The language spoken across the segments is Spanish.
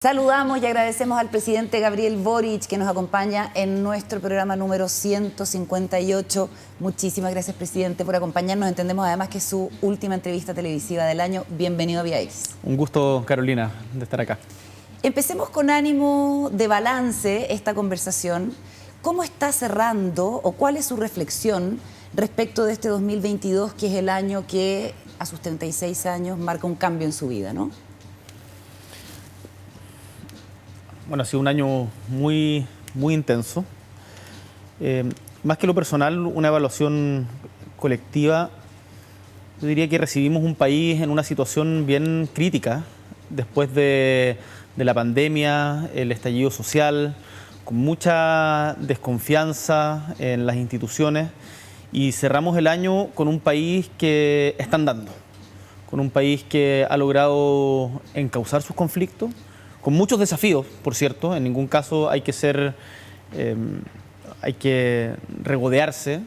Saludamos y agradecemos al presidente Gabriel Boric que nos acompaña en nuestro programa número 158. Muchísimas gracias, presidente, por acompañarnos. Entendemos además que es su última entrevista televisiva del año. Bienvenido a Vía X. Un gusto, Carolina, de estar acá. Empecemos con ánimo de balance esta conversación. ¿Cómo está cerrando o cuál es su reflexión respecto de este 2022, que es el año que a sus 36 años marca un cambio en su vida, ¿no? Bueno, ha sido un año muy intenso. Más que lo personal, una evaluación colectiva. Yo diría que recibimos un país en una situación bien crítica después de la pandemia, el estallido social, con mucha desconfianza en las instituciones, y cerramos el año con un país que está andando, con un país que ha logrado encauzar sus conflictos, con muchos desafíos, por cierto. En ningún caso hay que regodearse.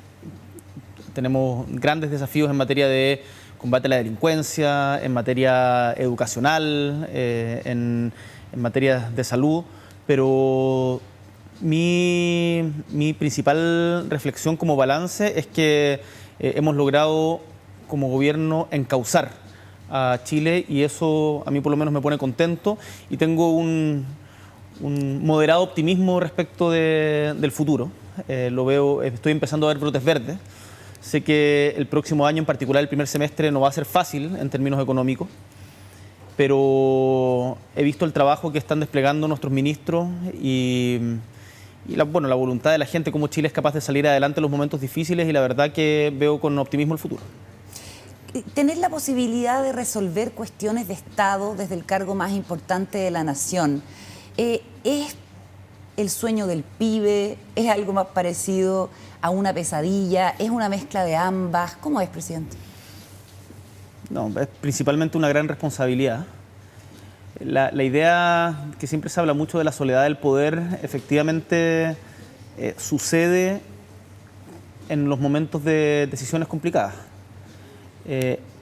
Tenemos grandes desafíos en materia de combate a la delincuencia, en materia educacional, en materia de salud, pero mi principal reflexión como balance es que hemos logrado como gobierno encauzar a Chile, y eso a mí por lo menos me pone contento, y tengo un moderado optimismo respecto del futuro. Lo veo, estoy empezando a ver brotes verdes. Sé que el próximo año, en particular el primer semestre, no va a ser fácil en términos económicos, pero he visto el trabajo que están desplegando nuestros ministros y la voluntad de la gente, cómo Chile es capaz de salir adelante en los momentos difíciles, y la verdad que veo con optimismo el futuro. Tener la posibilidad de resolver cuestiones de Estado desde el cargo más importante de la nación, ¿es el sueño del pibe? ¿Es algo más parecido a una pesadilla? ¿Es una mezcla de ambas? ¿Cómo es, presidente? No, es principalmente una gran responsabilidad. La idea que siempre se habla mucho de la soledad del poder, efectivamente sucede en los momentos de decisiones complicadas.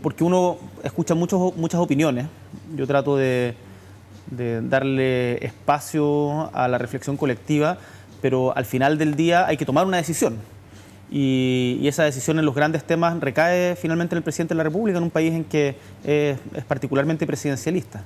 Porque uno escucha muchas opiniones. Yo trato de darle espacio a la reflexión colectiva, pero al final del día hay que tomar una decisión. Y esa decisión en los grandes temas recae finalmente en el presidente de la República, en un país en que es particularmente presidencialista.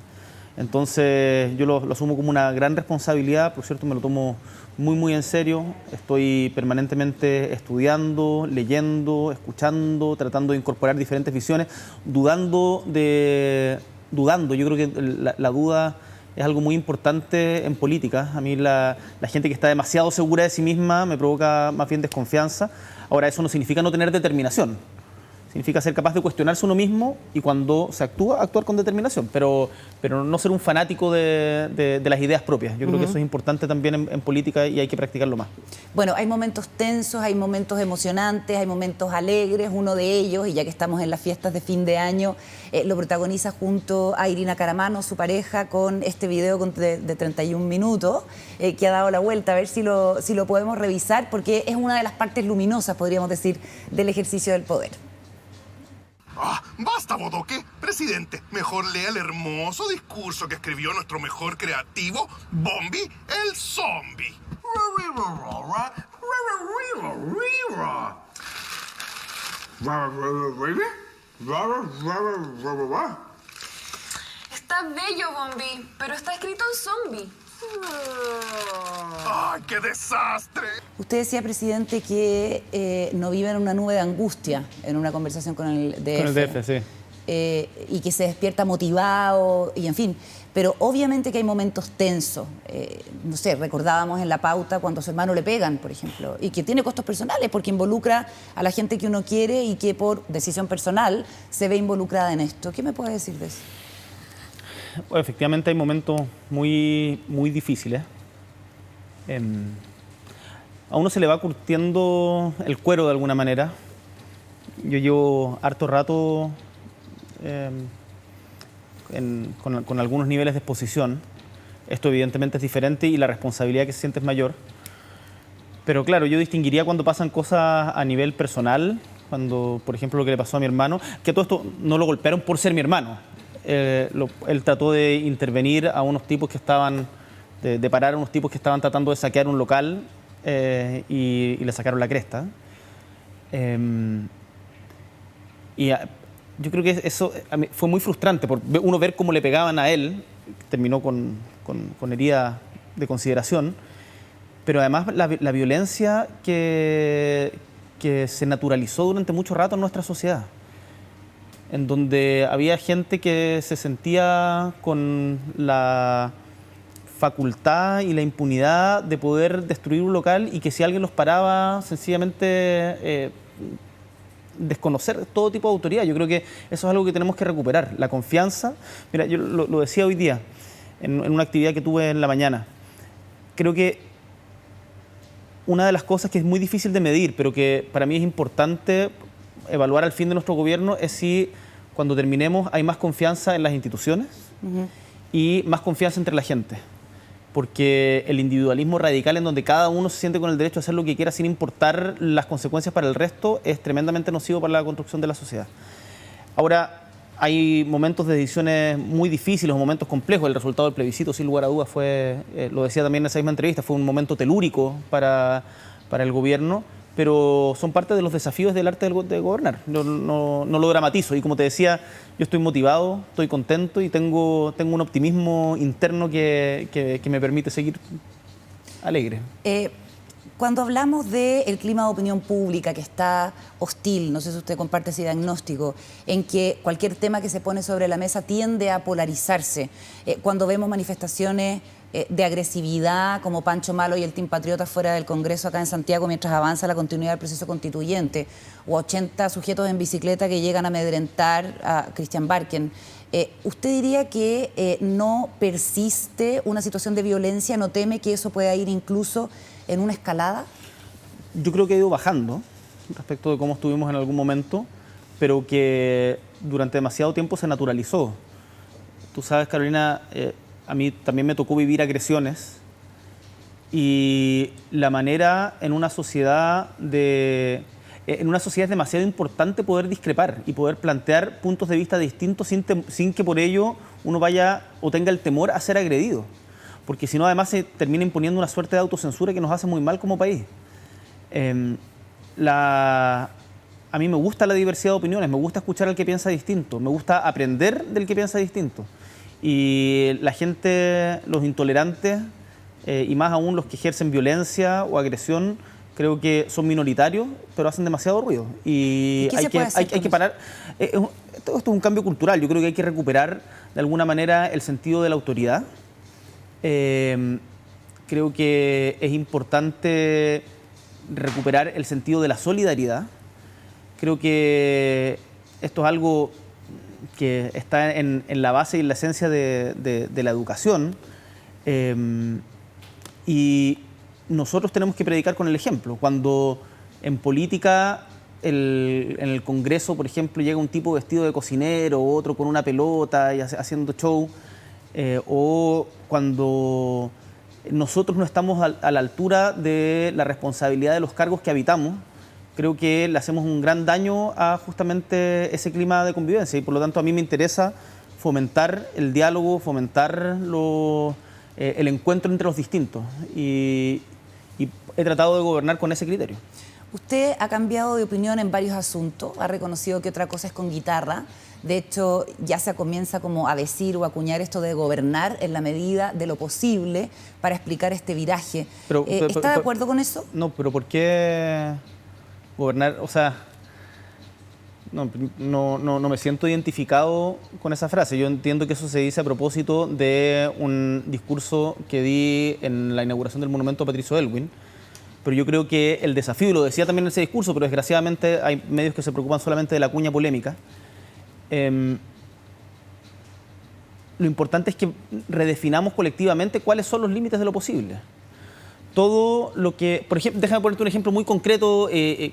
Entonces yo lo asumo como una gran responsabilidad. Por cierto, me lo tomo muy en serio. Estoy permanentemente estudiando, leyendo, escuchando, tratando de incorporar diferentes visiones, dudando. Yo creo que la duda es algo muy importante en política. A mí la gente que está demasiado segura de sí misma me provoca más bien desconfianza. Ahora, eso no significa no tener determinación. Significa ser capaz de cuestionarse uno mismo, y cuando se actúa, actuar con determinación, pero no ser un fanático de las ideas propias. Yo creo que eso es importante también en política, y hay que practicarlo más. Bueno, hay momentos tensos, hay momentos emocionantes, hay momentos alegres. Uno de ellos, y ya que estamos en las fiestas de fin de año, lo protagoniza junto a Irina Caramano, su pareja, con este video de 31 minutos que ha dado la vuelta. A ver si lo podemos revisar, porque es una de las partes luminosas, podríamos decir, del ejercicio del poder. ¡Basta, Bodoque! Presidente, mejor lea el hermoso discurso que escribió nuestro mejor creativo, Bombi el Zombie. Está bello, Bombi, pero está escrito en zombie. ¡Ay, qué desastre! Usted decía, presidente, que no vive en una nube de angustia en una conversación con el DF. Con el DF, sí. Y que se despierta motivado, y en fin. Pero obviamente que hay momentos tensos. No sé, recordábamos en la pauta cuando a su hermano le pegan, por ejemplo, y que tiene costos personales porque involucra a la gente que uno quiere y que por decisión personal se ve involucrada en esto. ¿Qué me puede decir de eso? Bueno, efectivamente hay momentos muy difíciles. A uno se le va curtiendo el cuero de alguna manera. Yo llevo harto rato con algunos niveles de exposición. Esto evidentemente es diferente y la responsabilidad que se siente es mayor. Pero claro, yo distinguiría cuando pasan cosas a nivel personal, cuando, por ejemplo, lo que le pasó a mi hermano, que todo esto no lo golpearon por ser mi hermano. él trató de intervenir a unos tipos que estaban, de parar a unos tipos que estaban tratando de saquear un local y le sacaron la cresta. Yo creo que eso a mí fue muy frustrante, por uno ver cómo le pegaban a él, terminó con herida de consideración, pero además la violencia que se naturalizó durante mucho rato en nuestra sociedad, en donde había gente que se sentía con la facultad y la impunidad de poder destruir un local y que si alguien los paraba, sencillamente desconocer todo tipo de autoridad. Yo creo que eso es algo que tenemos que recuperar, la confianza. Mira, yo lo decía hoy día en una actividad que tuve en la mañana. Creo que una de las cosas que es muy difícil de medir, pero que para mí es importante evaluar al fin de nuestro gobierno, es si cuando terminemos hay más confianza en las instituciones y más confianza entre la gente. Porque el individualismo radical en donde cada uno se siente con el derecho a hacer lo que quiera sin importar las consecuencias para el resto es tremendamente nocivo para la construcción de la sociedad. Ahora, hay momentos de decisiones muy difíciles, momentos complejos. El resultado del plebiscito, sin lugar a dudas, fue, lo decía también en esa misma entrevista, fue un momento telúrico para el gobierno, pero son parte de los desafíos del arte de gobernar. No lo dramatizo. Y como te decía, yo estoy motivado, estoy contento y tengo un optimismo interno que me permite seguir alegre. Cuando hablamos del clima de opinión pública que está hostil, no sé si usted comparte ese diagnóstico, en que cualquier tema que se pone sobre la mesa tiende a polarizarse, cuando vemos manifestaciones de agresividad como Pancho Malo y el Team Patriota fuera del Congreso acá en Santiago mientras avanza la continuidad del proceso constituyente, o 80 sujetos en bicicleta que llegan a amedrentar a Christian Barken, ¿usted diría que no persiste una situación de violencia, no teme que eso pueda ir incluso en una escalada? Yo creo que ha ido bajando respecto de cómo estuvimos en algún momento, pero que durante demasiado tiempo se naturalizó. Tú sabes, Carolina, a mí también me tocó vivir agresiones y la manera en una sociedad es demasiado importante poder discrepar y poder plantear puntos de vista distintos sin que por ello uno vaya o tenga el temor a ser agredido. Porque si no, además se termina imponiendo una suerte de autocensura que nos hace muy mal como país. A mí me gusta la diversidad de opiniones, me gusta escuchar al que piensa distinto, me gusta aprender del que piensa distinto. Y la gente, los intolerantes, y más aún los que ejercen violencia o agresión, creo que son minoritarios, pero hacen demasiado ruido. Y hay que parar. Esto es un cambio cultural. Yo creo que hay que recuperar de alguna manera el sentido de la autoridad. Creo que es importante recuperar el sentido de la solidaridad. Creo que esto es algo que está en la base y en la esencia de la educación. Y nosotros tenemos que predicar con el ejemplo. Cuando en política, en el Congreso, por ejemplo, llega un tipo vestido de cocinero, otro con una pelota y haciendo show, o cuando nosotros no estamos a la altura de la responsabilidad de los cargos que habitamos, creo que le hacemos un gran daño a justamente ese clima de convivencia y por lo tanto a mí me interesa fomentar el diálogo, fomentar el encuentro entre los distintos y he tratado de gobernar con ese criterio. Usted ha cambiado de opinión en varios asuntos, ha reconocido que otra cosa es con guitarra. De hecho, ya se comienza como a decir o acuñar esto de gobernar en la medida de lo posible para explicar este viraje. ¿Está de acuerdo con eso? No, pero ¿por qué gobernar? O sea, no me siento identificado con esa frase. Yo entiendo que eso se dice a propósito de un discurso que di en la inauguración del monumento a Patricio Aylwin. Pero yo creo que el desafío, y lo decía también en ese discurso, pero desgraciadamente hay medios que se preocupan solamente de la cuña polémica. Lo importante es que redefinamos colectivamente cuáles son los límites de lo posible. Todo lo que, por ejemplo, déjame ponerte un ejemplo muy concreto,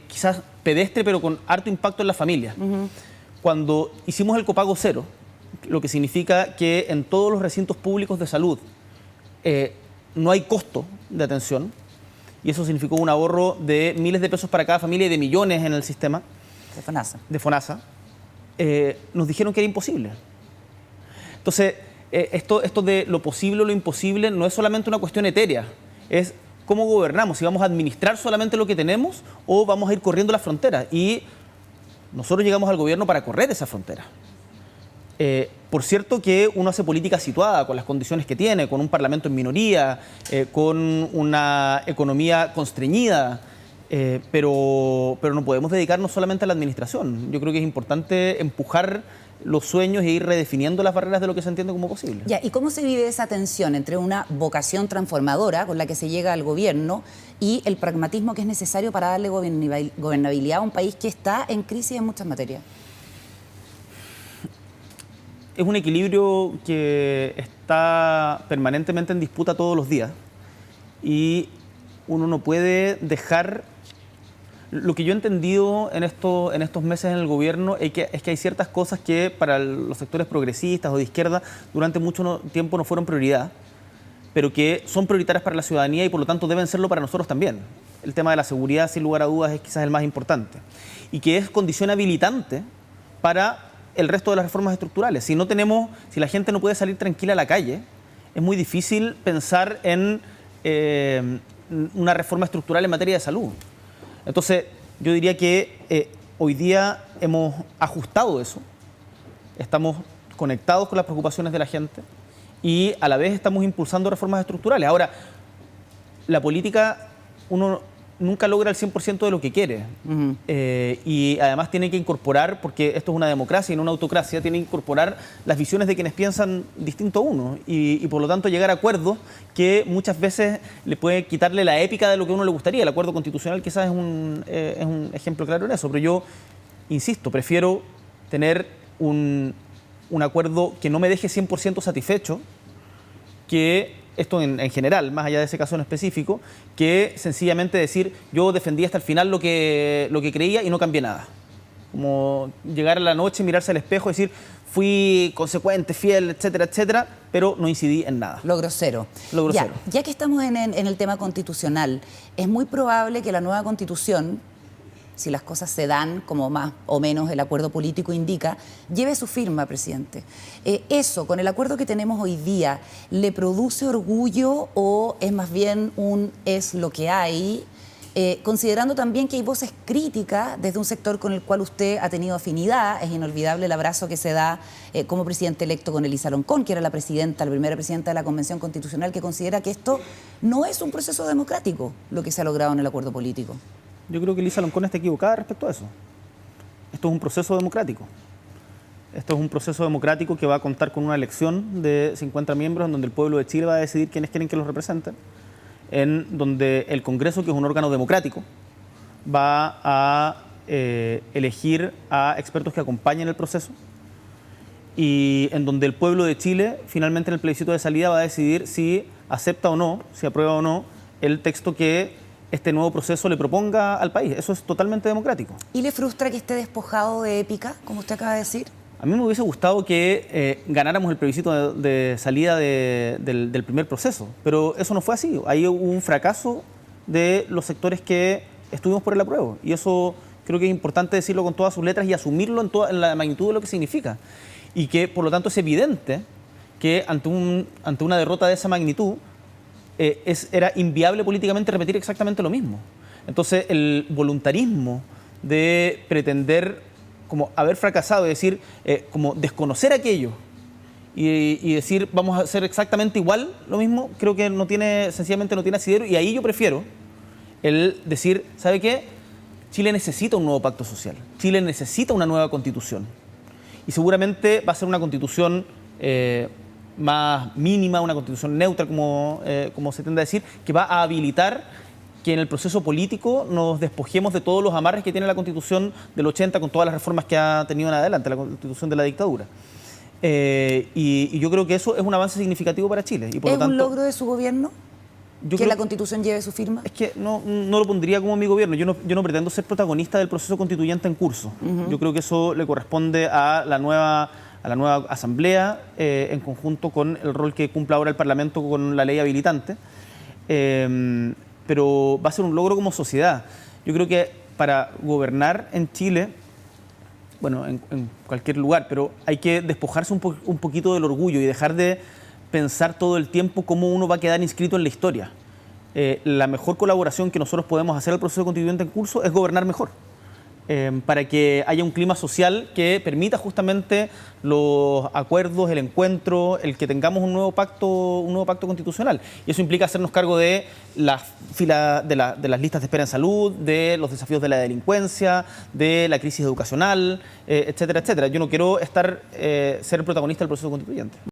quizás pedestre, pero con harto impacto en la familia. Cuando hicimos el copago cero, lo que significa que en todos los recintos públicos de salud no hay costo de atención, y eso significó un ahorro de miles de pesos para cada familia y de millones en el sistema de FONASA. Nos dijeron que era imposible. Entonces, esto de lo posible o lo imposible no es solamente una cuestión etérea, es cómo gobernamos, si vamos a administrar solamente lo que tenemos o vamos a ir corriendo las fronteras. Y nosotros llegamos al gobierno para correr esa frontera. Por cierto que uno hace política situada con las condiciones que tiene, con un parlamento en minoría, con una economía constreñida, pero no podemos dedicarnos solamente a la administración. Yo creo que es importante empujar los sueños e ir redefiniendo las barreras de lo que se entiende como posible. Ya, ¿y cómo se vive esa tensión entre una vocación transformadora con la que se llega al gobierno y el pragmatismo que es necesario para darle gobernabilidad a un país que está en crisis en muchas materias? Es un equilibrio que está permanentemente en disputa todos los días y uno no puede dejar... Lo que yo he entendido en estos meses en el gobierno es que hay ciertas cosas que para los sectores progresistas o de izquierda durante mucho tiempo no fueron prioridad, pero que son prioritarias para la ciudadanía y por lo tanto deben serlo para nosotros también. El tema de la seguridad, sin lugar a dudas, es quizás el más importante y que es condición habilitante para el resto de las reformas estructurales. Si la gente no puede salir tranquila a la calle, es muy difícil pensar en una reforma estructural en materia de salud. Entonces, yo diría que hoy día hemos ajustado eso, estamos conectados con las preocupaciones de la gente y a la vez estamos impulsando reformas estructurales. Ahora, la política, uno nunca logra el 100% de lo que quiere. Y además tiene que incorporar, porque esto es una democracia y no una autocracia, tiene que incorporar las visiones de quienes piensan distinto a uno y por lo tanto llegar a acuerdos que muchas veces le puede quitarle la épica de lo que a uno le gustaría. El acuerdo constitucional quizás es un ejemplo claro en eso, pero yo insisto, prefiero tener un acuerdo que no me deje 100% satisfecho, que esto en general, más allá de ese caso en específico, que sencillamente decir yo defendí hasta el final lo que creía y no cambié nada. Como llegar a la noche, mirarse al espejo y decir fui consecuente, fiel, etcétera, etcétera, pero no incidí en nada. Lo grosero. Lo grosero. Ya que estamos en el tema constitucional, es muy probable que la nueva constitución, si las cosas se dan como más o menos el acuerdo político indica, lleve su firma, presidente. ¿Eso, con el acuerdo que tenemos hoy día, le produce orgullo o es más bien es lo que hay? Considerando también que hay voces críticas desde un sector con el cual usted ha tenido afinidad, es inolvidable el abrazo que se da como presidente electo con Elisa Loncón, que era la primera presidenta de la Convención Constitucional, que considera que esto no es un proceso democrático, lo que se ha logrado en el acuerdo político. Yo creo que Elisa Loncón está equivocada respecto a eso. Esto es un proceso democrático. Esto es un proceso democrático que va a contar con una elección de 50 miembros en donde el pueblo de Chile va a decidir quiénes quieren que los representen, en donde el Congreso, que es un órgano democrático, va a elegir a expertos que acompañen el proceso y en donde el pueblo de Chile, finalmente en el plebiscito de salida, va a decidir si acepta o no, si aprueba o no el texto que este nuevo proceso le proponga al país. Eso es totalmente democrático. ¿Y le frustra que esté despojado de épica, como usted acaba de decir? A mí me hubiese gustado que ganáramos el plebiscito de salida del primer proceso, pero eso no fue así. Ahí hubo un fracaso de los sectores que estuvimos por el apruebo. Y eso creo que es importante decirlo con todas sus letras y asumirlo en la magnitud de lo que significa. Y que, por lo tanto, es evidente que ante una derrota de esa magnitud, era inviable políticamente repetir exactamente lo mismo. Entonces, el voluntarismo de pretender como haber fracasado, es decir, como desconocer aquello y decir vamos a hacer exactamente igual lo mismo, creo que sencillamente no tiene asidero, y ahí yo prefiero el decir, ¿sabe qué? Chile necesita un nuevo pacto social, Chile necesita una nueva constitución y seguramente va a ser una constitución más mínima, una constitución neutra, como se tiende a decir, que va a habilitar que en el proceso político nos despojemos de todos los amarres que tiene la Constitución del 80 con todas las reformas que ha tenido en adelante, la Constitución de la dictadura. Y yo creo que eso es un avance significativo para Chile. Y por ¿Es lo tanto, un logro de su gobierno que la Constitución lleve su firma? Es que no lo pondría como mi gobierno. Yo no pretendo ser protagonista del proceso constituyente en curso. Yo creo que eso le corresponde a la nueva Asamblea, en conjunto con el rol que cumple ahora el Parlamento con la ley habilitante. Pero va a ser un logro como sociedad. Yo creo que para gobernar en Chile bueno, en cualquier lugar, pero hay que despojarse un poquito del orgullo y dejar de pensar todo el tiempo cómo uno va a quedar inscrito en la historia. La mejor colaboración que nosotros podemos hacer al proceso constituyente en curso es gobernar mejor, para que haya un clima social que permita justamente los acuerdos, el encuentro, el que tengamos un nuevo pacto constitucional. Y eso implica hacernos cargo de las filas de las listas de espera en salud, de los desafíos de la delincuencia, de la crisis educacional, etcétera, etcétera. Yo no quiero ser el protagonista del proceso constituyente.